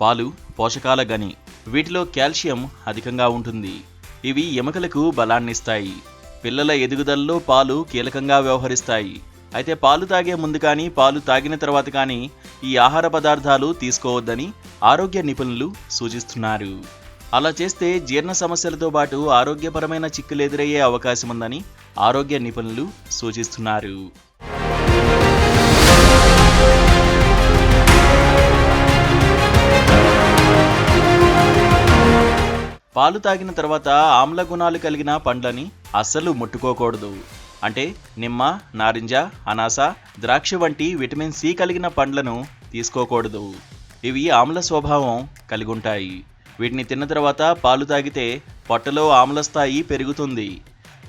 పాలు పోషకాల గని. వీటిలో కాల్షియం అధికంగా ఉంటుంది. ఇవి ఎముకలకు బలాన్నిస్తాయి. పిల్లల ఎదుగుదలలో పాలు కీలకంగా వ్యవహరిస్తాయి. అయితే పాలు తాగే ముందు కానీ పాలు తాగిన తర్వాత కానీ ఈ ఆహార పదార్థాలు తీసుకోవద్దని ఆరోగ్య నిపుణులు సూచిస్తున్నారు. అలా చేస్తే జీర్ణ సమస్యలతో పాటు ఆరోగ్యపరమైన చిక్కులు ఎదురయ్యే అవకాశం ఉందని ఆరోగ్య నిపుణులు సూచిస్తున్నారు. పాలు తాగిన తర్వాత ఆమ్ల గుణాలు కలిగిన పండ్లని అస్సలు ముట్టుకోకూడదు. అంటే నిమ్మ, నారింజ, అనాస, ద్రాక్ష వంటి విటమిన్ సి కలిగిన పండ్లను తీసుకోకూడదు. ఇవి ఆమ్ల స్వభావం కలిగి ఉంటాయి. వీటిని తిన్న తర్వాత పాలు తాగితే పొట్టలో ఆమ్ల స్థాయి పెరుగుతుంది.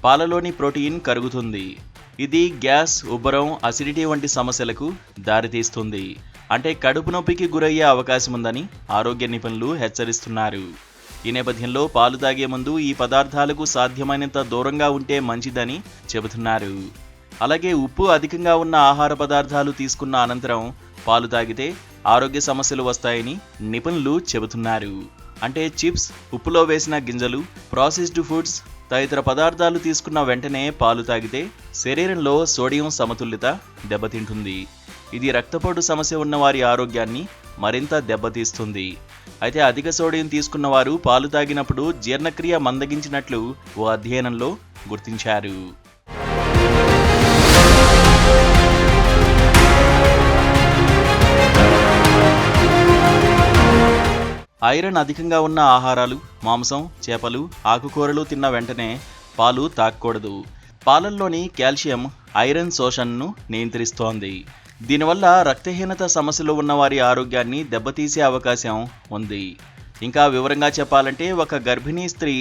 పాలలోని ప్రోటీన్ కరుగుతుంది. ఇది గ్యాస్, ఉబ్బరం, అసిడిటీ వంటి సమస్యలకు దారితీస్తుంది. అంటే కడుపు నొప్పికి గురయ్యే అవకాశం ఉందని ఆరోగ్య నిపుణులు హెచ్చరిస్తున్నారు. ఈ నేపథ్యంలో పాలు తాగే ముందు ఈ పదార్థాలకు సాధ్యమైనంత దూరంగా ఉంటే మంచిదని చెబుతున్నారు. అలాగే ఉప్పు అధికంగా ఉన్న ఆహార పదార్థాలు తీసుకున్న అనంతరం పాలు తాగితే ఆరోగ్య సమస్యలు వస్తాయని నిపుణులు చెబుతున్నారు. అంటే చిప్స్, ఉప్పులో వేసిన గింజలు, ప్రాసెస్డ్ ఫుడ్స్ తదితర పదార్థాలు తీసుకున్న వెంటనే పాలు తాగితే శరీరంలో సోడియం సమతుల్యత దెబ్బతింటుంది. ఇది రక్తపోటు సమస్య ఉన్న వారి ఆరోగ్యాన్ని మరింత దెబ్బతీస్తుంది. అయితే అధిక సోడియం తీసుకున్న వారు పాలు తాగినప్పుడు జీర్ణక్రియ మందగించినట్లు ఓ అధ్యయనంలో గుర్తించారు. ఐరన్ అధికంగా ఉన్న ఆహారాలు, మాంసం, చేపలు, ఆకుకూరలు తిన్న వెంటనే పాలు తాగకూడదు. పాలల్లోని కాల్షియం ఐరన్ శోషణను నియంత్రిస్తోంది. దీనివల్ల రక్తహీనత సమస్యలు ఉన్నవారి ఆరోగ్యాన్ని దెబ్బతీసే అవకాశం ఉంది. ఇంకా వివరంగా చెప్పాలంటే ఒక గర్భిణీ స్త్రీ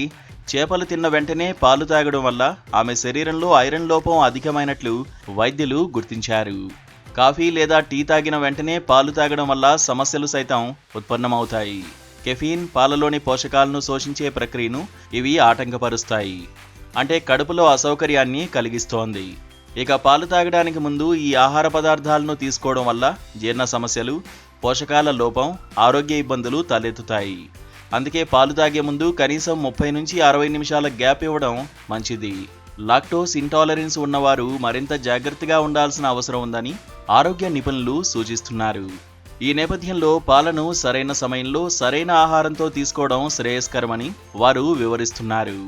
చేపలు తిన్న వెంటనే పాలు తాగడం వల్ల ఆమె శరీరంలో ఐరన్ లోపం అధికమైనట్లు వైద్యులు గుర్తించారు. కాఫీ లేదా టీ తాగిన వెంటనే పాలు తాగడం వల్ల సమస్యలు సైతం ఉత్పన్నమవుతాయి. కెఫీన్ పాలలోని పోషకాలను శోషించే ప్రక్రియను ఇవి ఆటంకపరుస్తాయి. అంటే కడుపులో అసౌకర్యాన్ని కలిగిస్తోంది. ఇక పాలు తాగడానికి ముందు ఈ ఆహార పదార్థాలను తీసుకోవడం వల్ల జీర్ణ సమస్యలు, పోషకాల లోపం, ఆరోగ్య ఇబ్బందులు తలెత్తుతాయి. అందుకే పాలు తాగే ముందు కనీసం 30 నుంచి 60 నిమిషాల గ్యాప్ ఇవ్వడం మంచిది. లాక్టోస్ ఇంటాలరెన్స్ ఉన్నవారు మరింత జాగ్రత్తగా ఉండాల్సిన అవసరం ఉందని ఆరోగ్య నిపుణులు సూచిస్తున్నారు. ఈ నేపథ్యంలో పాలను సరైన సమయంలో సరైన ఆహారంతో తీసుకోవడం శ్రేయస్కరమని వారు వివరిస్తున్నారు.